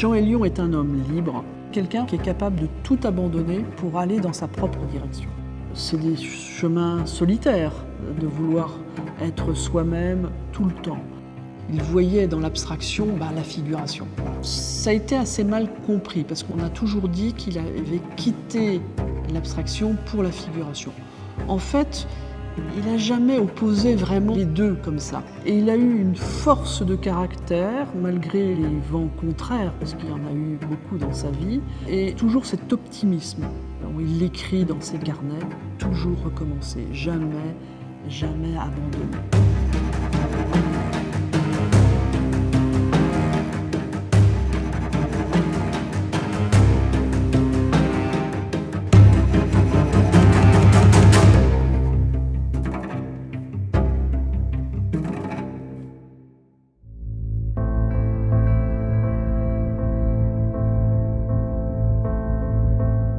Jean Hélion est un homme libre, quelqu'un qui est capable de tout abandonner pour aller dans sa propre direction. C'est des chemins solitaires de vouloir être soi-même tout le temps. Il voyait dans l'abstraction la figuration. Ça a été assez mal compris parce qu'on a toujours dit qu'il avait quitté l'abstraction pour la figuration. En fait, il n'a jamais opposé vraiment les deux comme ça. Et il a eu une force de caractère, malgré les vents contraires, parce qu'il y en a eu beaucoup dans sa vie, et toujours cet optimisme. Alors, il l'écrit dans ses carnets, toujours recommencer, jamais, jamais abandonner.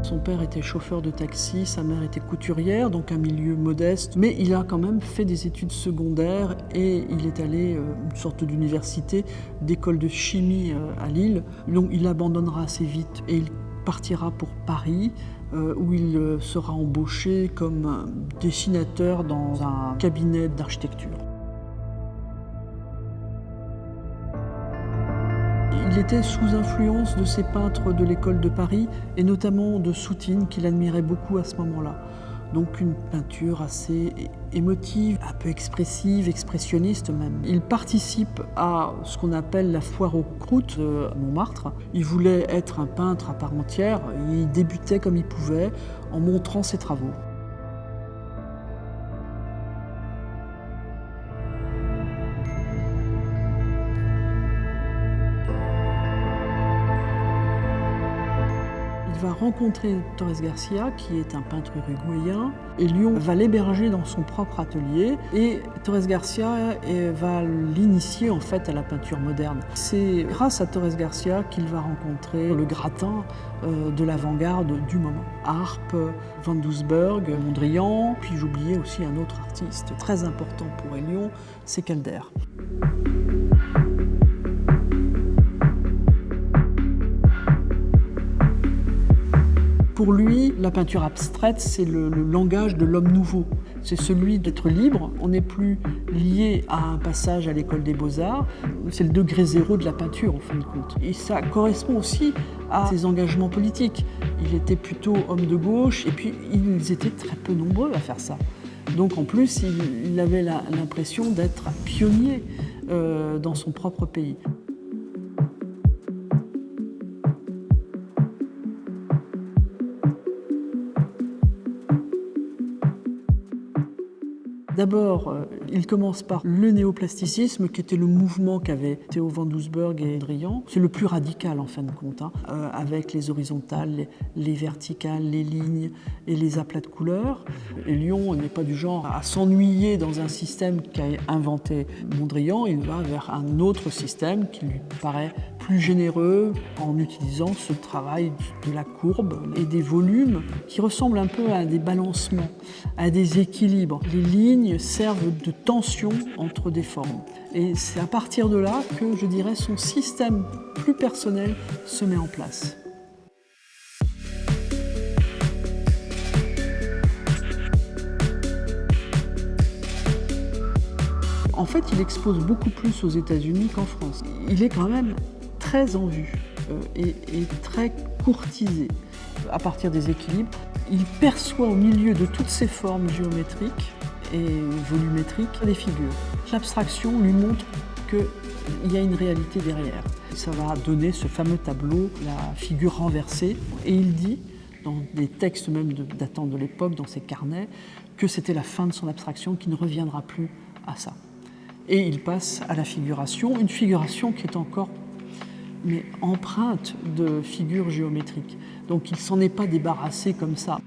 Son père était chauffeur de taxi, sa mère était couturière, donc un milieu modeste. Mais il a quand même fait des études secondaires et il est allé à une sorte d'université, d'école de chimie à Lille. Donc il abandonnera assez vite et il partira pour Paris, où il sera embauché comme dessinateur dans un cabinet d'architecture. Il était sous influence de ces peintres de l'école de Paris, et notamment de Soutine, qu'il admirait beaucoup à ce moment-là. Donc une peinture assez émotive, un peu expressive, expressionniste même. Il participe à ce qu'on appelle la foire aux croûtes à Montmartre. Il voulait être un peintre à part entière, il débutait comme il pouvait en montrant ses travaux. Il va rencontrer Torres Garcia, qui est un peintre uruguayen. Hélion va l'héberger dans son propre atelier et Torres Garcia va l'initier en fait à la peinture moderne. C'est grâce à Torres Garcia qu'il va rencontrer le gratin de l'avant-garde du moment. Arp, Van Doesburg, Mondrian, puis j'oubliais aussi un autre artiste très important pour Hélion, c'est Calder. Pour lui, la peinture abstraite, c'est le langage de l'homme nouveau. C'est celui d'être libre. On n'est plus lié à un passage à l'école des beaux-arts. C'est le degré zéro de la peinture, en fin de compte. Et ça correspond aussi à ses engagements politiques. Il était plutôt homme de gauche, et puis ils étaient très peu nombreux à faire ça. Donc en plus, il avait l'impression d'être pionnier dans son propre pays. D'abord, il commence par le néoplasticisme, qui était le mouvement qu'avaient Theo Van Doesburg et Mondrian. C'est le plus radical en fin de compte, avec les horizontales, les verticales, les lignes et les aplats de couleurs. Hélion n'est pas du genre à s'ennuyer dans un système qu'a inventé Mondrian. Il va vers un autre système qui lui paraît plus généreux en utilisant ce travail de la courbe et des volumes qui ressemblent un peu à des balancements, à des équilibres. Les lignes servent de tension entre des formes. Et c'est à partir de là que, je dirais, son système plus personnel se met en place. En fait, il expose beaucoup plus aux États-Unis qu'en France. Il est quand même très en vue et très courtisé. À partir des équilibres, il perçoit au milieu de toutes ces formes géométriques et volumétriques des figures. L'abstraction lui montre qu'il y a une réalité derrière. Ça va donner ce fameux tableau, la figure renversée, et il dit, dans des textes même datant de l'époque, dans ses carnets, que c'était la fin de son abstraction, qu'il ne reviendra plus à ça. Et il passe à la figuration, une figuration qui est encore empreinte de figures géométriques. Donc il ne s'en est pas débarrassé comme ça.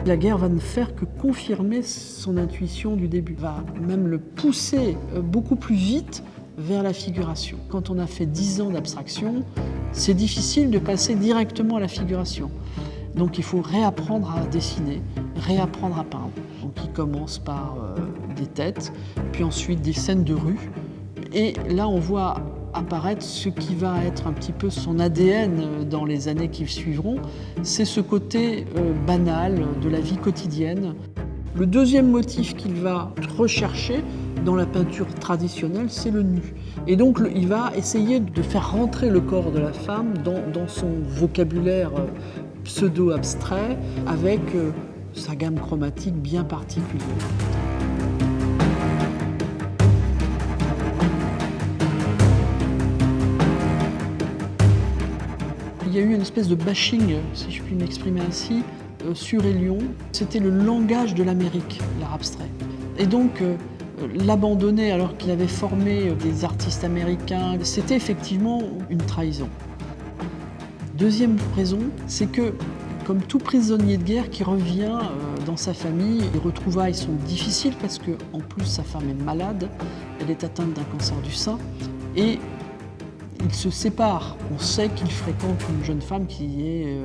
La guerre va ne faire que confirmer son intuition du début, va même le pousser beaucoup plus vite vers la figuration. Quand on a fait 10 ans d'abstraction, c'est difficile de passer directement à la figuration. Donc il faut réapprendre à dessiner, réapprendre à peindre. Donc il commence par des têtes, puis ensuite des scènes de rue. Et là on voit apparaître ce qui va être un petit peu son ADN dans les années qui suivront. C'est ce côté banal de la vie quotidienne. Le deuxième motif qu'il va rechercher dans la peinture traditionnelle, c'est le nu. Et donc il va essayer de faire rentrer le corps de la femme dans son vocabulaire pseudo-abstrait avec sa gamme chromatique bien particulière. Il y a eu une espèce de bashing, si je puis m'exprimer ainsi, sur Hélion. C'était le langage de l'Amérique, l'art abstrait. Et donc, l'abandonner alors qu'il avait formé des artistes américains, c'était effectivement une trahison. Deuxième raison, c'est que, comme tout prisonnier de guerre qui revient dans sa famille, les retrouvailles sont difficiles parce qu'en plus sa femme est malade, elle est atteinte d'un cancer du sein, et il se sépare. On sait qu'il fréquente une jeune femme qui est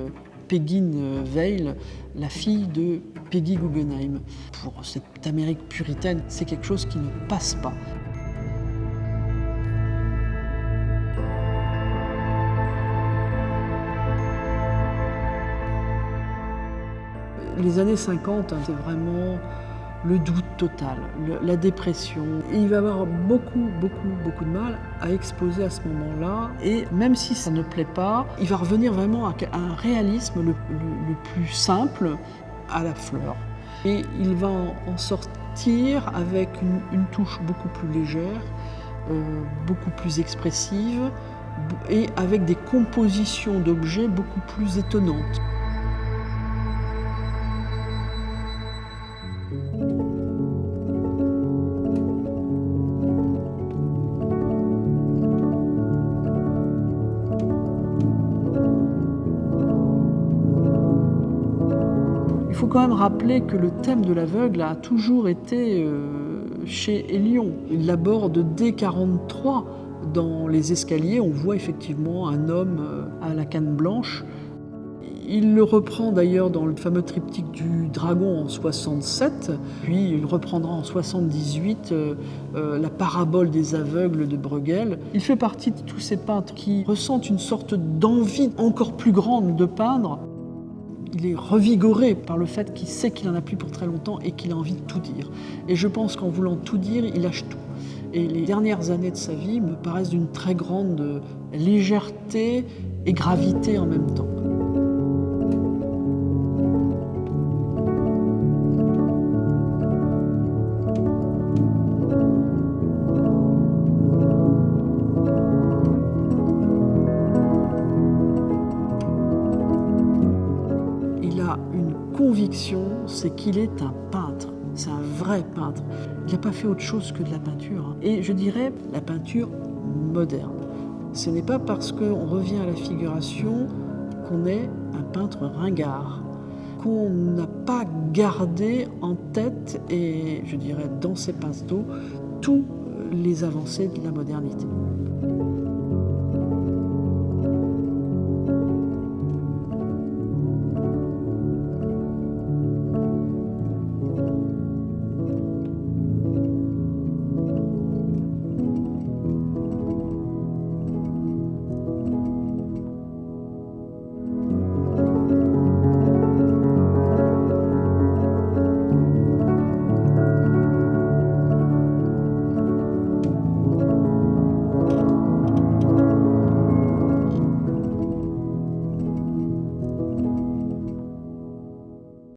Peggy Veil, la fille de Peggy Guggenheim. Pour cette Amérique puritaine, c'est quelque chose qui ne passe pas. Les années 50, c'est vraiment le doute total, la dépression. Et il va avoir beaucoup de mal à exposer à ce moment-là. Et même si ça ne plaît pas, il va revenir vraiment à un réalisme le plus simple, à la fleur. Et il va en sortir avec une touche beaucoup plus légère, beaucoup plus expressive, et avec des compositions d'objets beaucoup plus étonnantes. Il faut quand même rappeler que le thème de l'aveugle a toujours été chez Hélion. Il l'aborde dès 1943. Dans les escaliers, on voit effectivement un homme à la canne blanche. Il le reprend d'ailleurs dans le fameux triptyque du Dragon en 67, puis il reprendra en 78 la parabole des aveugles de Bruegel. Il fait partie de tous ces peintres qui ressentent une sorte d'envie encore plus grande de peindre. Il est revigoré par le fait qu'il sait qu'il n'en a plus pour très longtemps et qu'il a envie de tout dire. Et je pense qu'en voulant tout dire, il lâche tout. Et les dernières années de sa vie me paraissent d'une très grande légèreté et gravité en même temps. Conviction, c'est qu'il est un peintre, c'est un vrai peintre. Il n'a pas fait autre chose que de la peinture. Et je dirais la peinture moderne. Ce n'est pas parce qu'on revient à la figuration qu'on est un peintre ringard, qu'on n'a pas gardé en tête, et je dirais dans ses pinceaux, tous les avancées de la modernité.